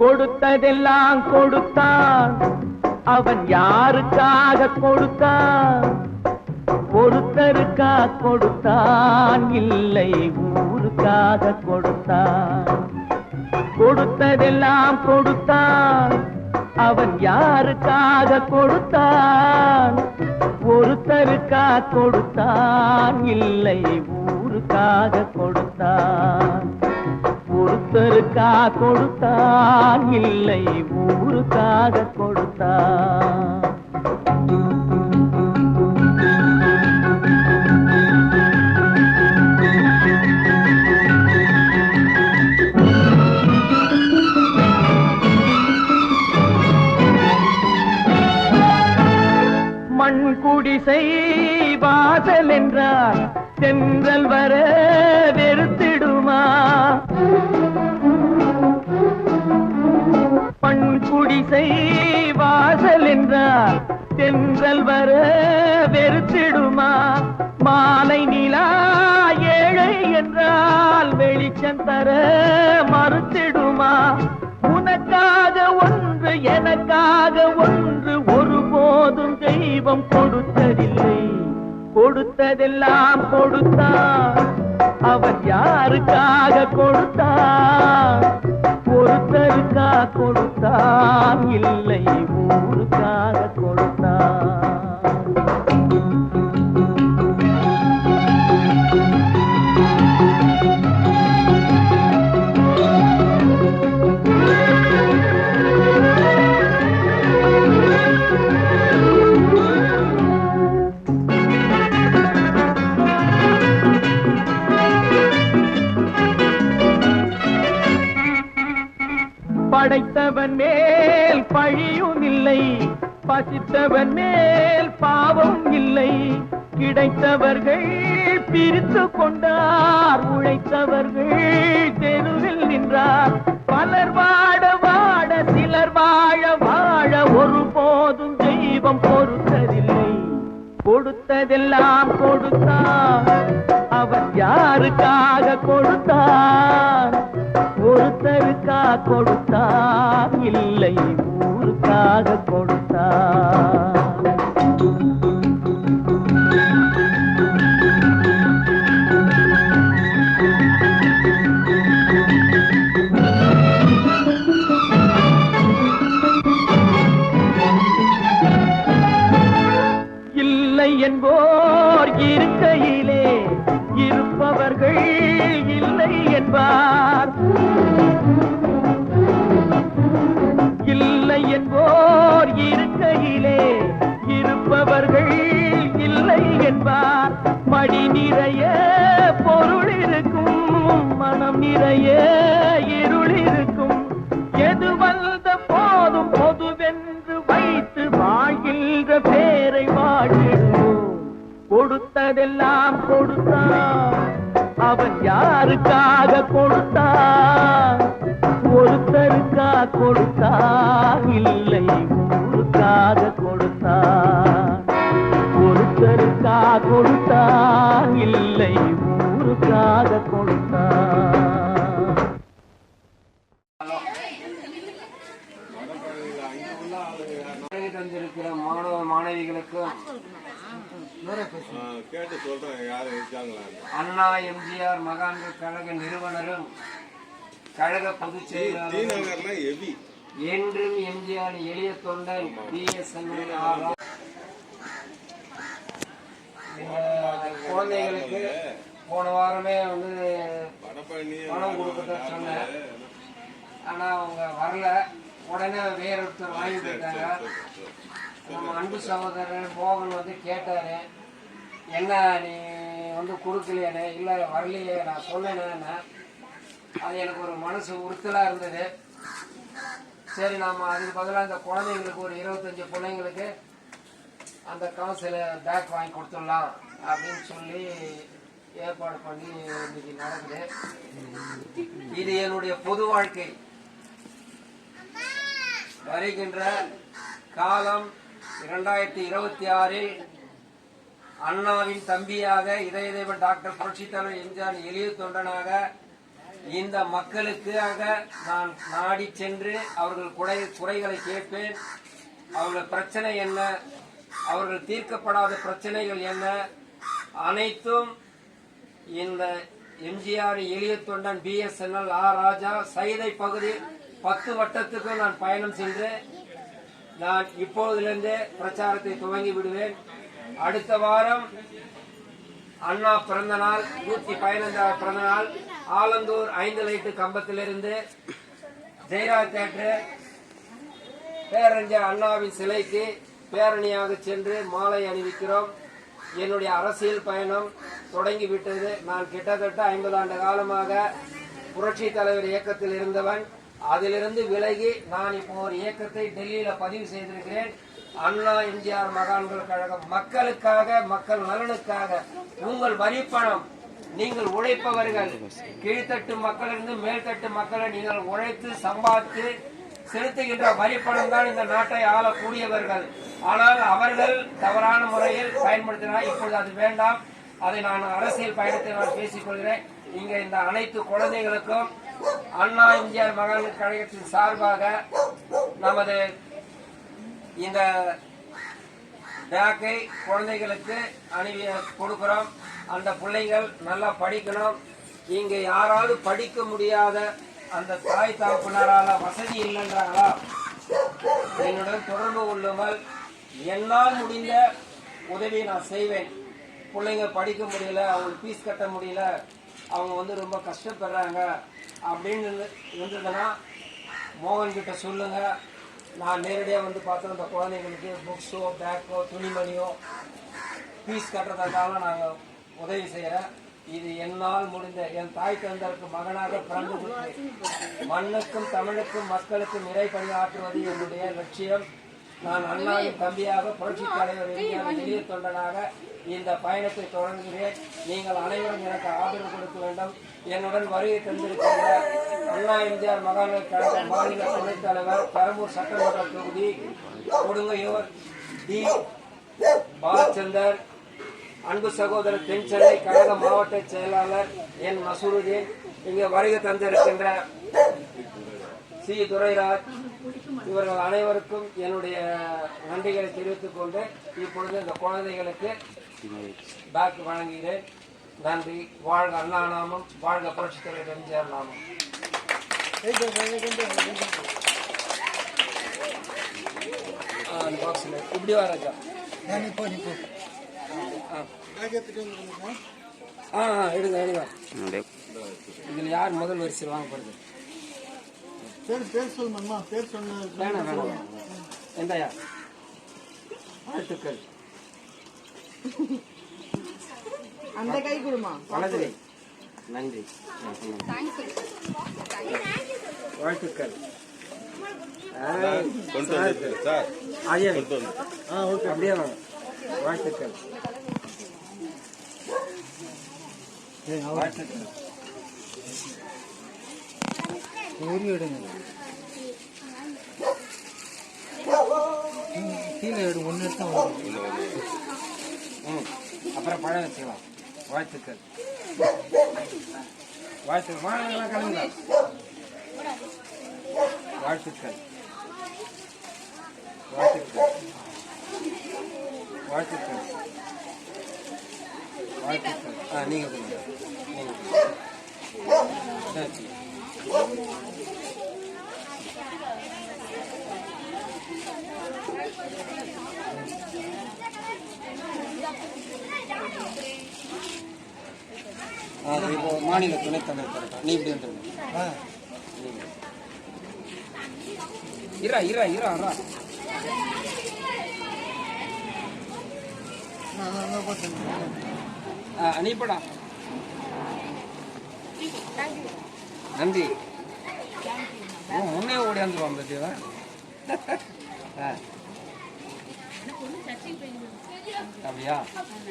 கொடுத்ததெல்லாம் கொடுத்தான், அவன் யாருக்காக கொடுத்தான்? ஒருத்தருக்கா கொடுத்தான், இல்லை ஊருக்காக கொடுத்தான். கொடுத்ததெல்லாம் கொடுத்தான், அவன் யாருக்காக கொடுத்தான்? ஒருத்தருக்கா கொடுத்தான், இல்லை ஊருக்காக கொடுத்தான். ஒருத்தருக்கா கொடுத்தான், இல்லை ஊருக்காக கொடுத்தான். மண் குடிசை வாசல் என்றால் தென்றல் வர வெறுத்திடுமா? மண் குடிசை வாசல் என்றால் தென்றல் வர வெறுத்திடுமா? மாலை நிலா ஏழை என்றால் வெளிச்சம் தர மறுத்திடுமா? உனக்காக ஒன்று எனக்காக ஒன்று ஒருபோதும் தெய்வம் கொடுத்ததில்லை. கொடுத்ததெல்லாம் கொடுத்தான், அவன் யாருக்காக கொடுத்தான்? ஒருத்தருக்கா கொடுத்தான், இல்லை ஊருக்காக கொடுத்தான். படைத்தவன் மேல் பழியும் இல்லை, பசித்தவன் மேல் பாவம் இல்லை. கிடைத்தவர்கள் பிரித்து கொண்டார், உழைத்தவர்கள் தெருவில் நின்றார். பலர் வாட வாட சிலர் வாழ வாழ ஒருபோதும் தெய்வம் பொறுத்ததில்லை. கொடுத்ததெல்லாம் கொடுத்தான், அவன் யாருக்காக கொடுத்தான்? ஒருத்தருக்கா கொடுத்தான், இல்லை ஊருக்காக கொடுத்தான். இல்லை என்போர் இருக்கையிலே இருப்பவர்கள் இல்லை என்பார். இல்லை என்போர் இருக்கையிலே இருப்பவர்கள் இல்லை என்பார். மடி நிறைய பொருள் இருக்கும், மனம் நிறைய இருள் இருக்கும். எது வந்த போதும் பொதுவென்று வைத்து வாழ்கின்ற பேரை வாழ்கிறோம். கொடுத்ததெல்லாம் கொடுத்தான், அவன் யாருக்காக கொடுத்தான்? ஒருத்தருக்கா கொடுத்தான், இல்லை ஊருக்காக கொடுத்தான். ஒருத்தருக்கா கொடுத்தான், இல்லை ஊருக்காக கொடுத்தான். தந்திருக்கிற மாணவ மாணவிகளுக்கு அண்ணா எம்ஜிஆர் மகான்கள் கழக நிறுவனரும் கழக பொதுச் செயலாளர் என்றும் எம்ஜிஆர் எளிய தொண்டன் பிஎஸ்என் குழந்தைகளுக்கு போன வாரமே பணம் கொடுக்க சொன்னேன். ஆனா அவங்க வரல. உடனே வேறொருத்தர் வாங்கி போயிட்டாங்க. நம்ம அன்பு சகோதரர் மோகன் கேட்டாரு, என்ன நீ கொடுக்கலையானே? இல்லை வரலையே, நான் சொன்னேன்னு. அது எனக்கு ஒரு மனசு உறுத்தலா இருந்தது. சரி, நாம அதுக்கு பதிலாக இந்த குழந்தைங்களுக்கு ஒரு 25 பிள்ளைங்களுக்கு அந்த காசுல பேக் வாங்கி கொடுத்துடலாம் அப்படின்னு சொல்லி ஏற்பாடு பண்ணி இன்னைக்கு நடக்குது. இது என்னுடைய பொது வாழ்க்கை. வருகின்ற காலம் 2026 அண்ணாவின் தம்பியாக இதய டாக்டர் புரட்சித் தலைவர் எம்ஜிஆர் எளிய தொண்டனாக இந்த மக்களுக்காக நான் நாடி சென்று அவர்கள் குறைகளை கேட்பேன். அவர்கள் பிரச்சனை என்ன, அவர்கள் தீர்க்கப்படாத பிரச்சனைகள் என்ன, அனைத்தும் இந்த எம்ஜிஆர் எளிய தொண்டன் BSNL ராஜா சைதை பகுதி 10 வட்டத்துக்கும் நான் பயணம் சென்று நான் இப்போதிலிருந்தே பிரச்சாரத்தை துவங்கி விடுவேன். அடுத்த வாரம் அண்ணா பிறந்த நாள் 115வது பிறந்த நாள் ஆலந்தூர் 5 லைட்டு கம்பத்திலிருந்து ஜெயராஜ் தியேட்டர் பேரறிஞர் அண்ணாவின் சிலைக்கு பேரணியாக சென்று மாலை அணிவிக்கிறோம். என்னுடைய அரசியல் பயணம் தொடங்கிவிட்டது. நான் கிட்டத்தட்ட 50 ஆண்டு காலமாக புரட்சி தலைவர் இயக்கத்தில் இருந்தவன். அதிலிருந்து விலகி நான் இப்போ ஒரு இயக்கத்தை டெல்லியில பதிவு செய்திருக்கிறேன். அண்ணா எம்ஜிஆர் மகான்கள் கழகம் மக்களுக்காக, மக்கள் நலனுக்காக. உங்கள் வரிப்பணம், நீங்கள் உழைப்பவர்கள், கீழ்த்தட்டு மக்களிலிருந்து மேல்தட்டு மக்களை நீங்கள் உழைத்து சம்பாதித்து செலுத்துகின்ற வரிப்பணம் தான் இந்த நாட்டை ஆளக்கூடியவர்கள். ஆனால் அவர்கள் தவறான முறையில் பயன்படுத்தினார். இப்பொழுது அது வேண்டாம். அதை நான் அரசியல் பயணத்தை நான் பேசிக் கொள்கிறேன். இங்க இந்த அனைத்து குழந்தைகளுக்கும் அண்ணா எம்ஜிஆர் மகான்கள் கழகத்தின் சார்பாக நமது இந்த பேக்கை குழந்தைகளுக்கு கொடுக்கிறோம். அந்த பிள்ளைகள் நல்லா படிக்கணும். இங்க யாராவது படிக்க முடியாத அந்த தாய் தகப்பனரால வசதி இல்லைன்றாங்களா, என்னுடன் தொடர்பு கொள்ளுங்கள். என்னால் முடிந்த உதவியை நான் செய்வேன். பிள்ளைங்க படிக்க முடியல, அவங்களுக்கு ஃபீஸ் கட்ட முடியல, அவங்க ரொம்ப கஷ்டப்படுறாங்க அப்படின்னு இருந்ததுன்னா மோகன் கிட்ட சொல்லுங்க. நான் நேரடியாக பார்த்தோம் அந்த குழந்தைங்களுக்கு புக்ஸோ பேக்கோ துணிமணியோ ஃபீஸ் கட்டுறதுக்காக நாங்கள் உதவி செய்கிறேன். இது என்னால் முடிந்த என் தாய் தந்தருக்கு மகனாக பிறந்து மண்ணுக்கும் தமிழுக்கும் மக்களுக்கும் இறை பணியாற்றுவது என்னுடைய லட்சியம். நான் அண்ணாவின் தம்பியாக புரட்சி தலைவர் எளிய தொண்டனாக இந்த பயணத்தை தொடங்குகிறேன். நீங்கள் அனைவரும் எனக்கு ஆதரவு கொடுக்க வேண்டும். என்னுடன் வருகை தந்திருக்கின்ற அண்ணா எம்ஜிஆர் மகான்கள் கழக மாநில துணைத் தலைவர், பெரம்பூர் சட்டமன்ற தொகுதி கொடுங்கையூர் டி பாலச்சந்தர், அன்பு சகோதரர் தென்சென்னை கழக மாவட்ட செயலாளர் என் நசூருதீன், இங்கே வருகை தந்திருக்கின்ற சி துரைராஜ், இவர்கள் அனைவருக்கும் என்னுடைய நன்றிகளை தெரிவித்துக் கொண்டு இப்பொழுது இந்த குழந்தைகளுக்கு பேக் வழங்குகிறேன். நன்றி. வாழ்க அண்ணா நாமம், வாழ்க புரட்சி தலைவர் எம்ஜிஆர் நாமம். இப்படி வராஜா எடுங்க எடுங்க. இதுல யார் முதல் வரிசையில் வாங்கப்படுது? வேணாம் வேணாம். எந்தையா வாழ்த்துக்கள். அந்த கை கொடுமா. வலது கை. நன்றி. வாழ்த்துக்கள். அப்படியே வாங்க. வாழ்த்துக்கள். வாழ்த்துக்கள். கீழே எடு. ஒன்று எடுத்தா அப்புறம் பழம் வச்சுக்கலாம். வாழ்த்துக்கள். வாழ்த்துக்கள். வாங்க கிளம்புங்க. வாழ்த்துக்கள். வாழ்த்துக்கள். வாழ்த்துக்கள். வாழ்த்துக்கள். நீங்க கொடுங்க. சரி. இப்போ மாநில துணைத் தலைவர் நீ இப்படி வந்துருங்க. இரா இரா இரா இரா. அனுப்படா. நன்றி. முன்னே ஓடியாந்துருவான் பத்தியா. அப்படியா?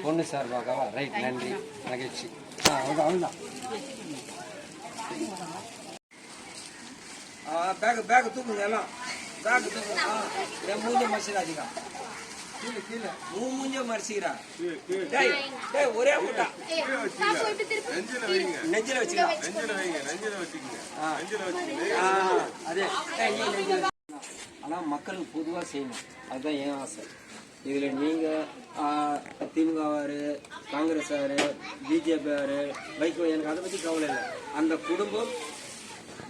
பொண்ணு சார்பாகவா? ரைட். நன்றி. மகிழ்ச்சி. அவ்வளோதான். பேக் தூக்குங்க எல்லாம். என் மூஞ்ச மறைச்சிடாதீங்க மூஞ்ச மறைச்சிக்கிறா டேய் டேய் ஒரே முட்டா நெஞ்சில வச்சுக்கலாம் அதே ஆனால் மக்களுக்கு பொதுவாக செய்யணும் அதுதான் என் ஆசை. இதில் நீங்கள் திமுகவார் காங்கிரஸார் பிஜேபியார் வைகோ எனக்கு அதை பற்றி கவலை இல்லை. அந்த குடும்பம்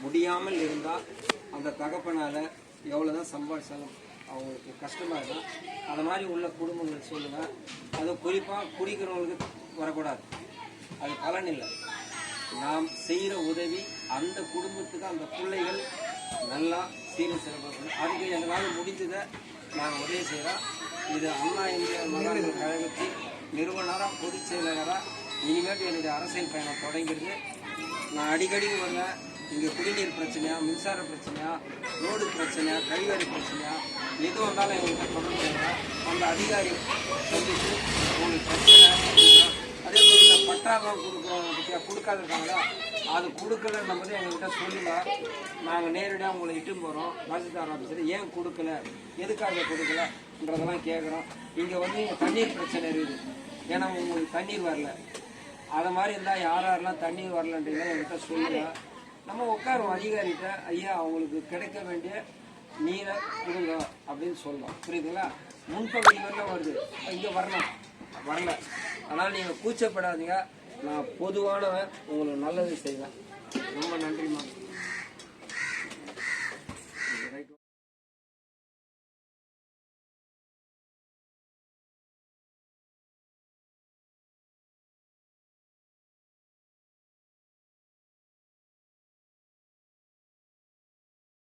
முடியாமல் இருந்தால் அந்த தகப்பனால் எவ்வளோ தான் சம்பாதிச்சாலும் அவங்களுக்கு கஷ்டமாக இருக்கும். அது மாதிரி உள்ள குடும்பங்களுக்கு சொல்லுங்கள். அதுவும் குறிப்பாக குடிக்கிறவங்களுக்கு வரக்கூடாது, அது பலன் இல்லை. நாம் செய்கிற உதவி அந்த குடும்பத்துக்கு அந்த பிள்ளைகள் நல்லா சீரும் சிறப்பாக அதுக்கு எங்களால் முடிஞ்சதை நாங்கள் உதவி செய்கிறோம். இது அண்ணா இந்திய மகளிர் கழகத்தின் நிறுவனராக பொதுச் செயலாளராக இனிமேட்டு என்னுடைய அரசியல் பயணம் தொடங்கிடுது. நான் அடிக்கடி வருவேன். இங்கே குடிநீர் பிரச்சனையா, மின்சார பிரச்சனையா, ரோடு பிரச்சனையா, கழிவறை பிரச்சனையா, எது வந்தாலும் எங்கள்கிட்ட தொடர்பு செய்யலாம். அந்த அதிகாரி சந்தித்து உங்களுக்கு பிரச்சனை அதே போல் இந்த பட்டாலாம் கொடுக்குறோம் கொடுக்காதுருக்காங்களா அது கொடுக்கலன்னும் போது எங்கள்கிட்ட சொல்லுங்கள். நாங்கள் நேரடியாக உங்களை இட்டுன்னு போகிறோம். தாசில்தார் ஆஃபீஸர் ஏன் கொடுக்கல, எதுக்காக கொடுக்கலன்றதெல்லாம் கேட்குறோம். இங்கே வந்து இங்கே தண்ணீர் பிரச்சனை இருக்குது. ஏன்னா உங்களுக்கு தண்ணீர் வரல. அதை மாதிரி இருந்தால் யாரெல்லாம் தண்ணீர் வரலன்றீங்களோ எங்கள்கிட்ட சொல்லுங்கள். நம்ம உட்காருவோம் அதிகாரிகிட்ட. ஐயா அவங்களுக்கு கிடைக்க வேண்டிய நீரை கொடுங்க அப்படின்னு சொல்லலாம். புரியுதுங்களா? முன்பகுதி வரலாம் வருது, இங்கே வரணும் வரல. அதனால் நீங்கள் கூச்சப்படாதீங்க. நான் பொதுவானவன், உங்களுக்கு நல்லது செய்வேன். ரொம்ப நன்றிம்மா.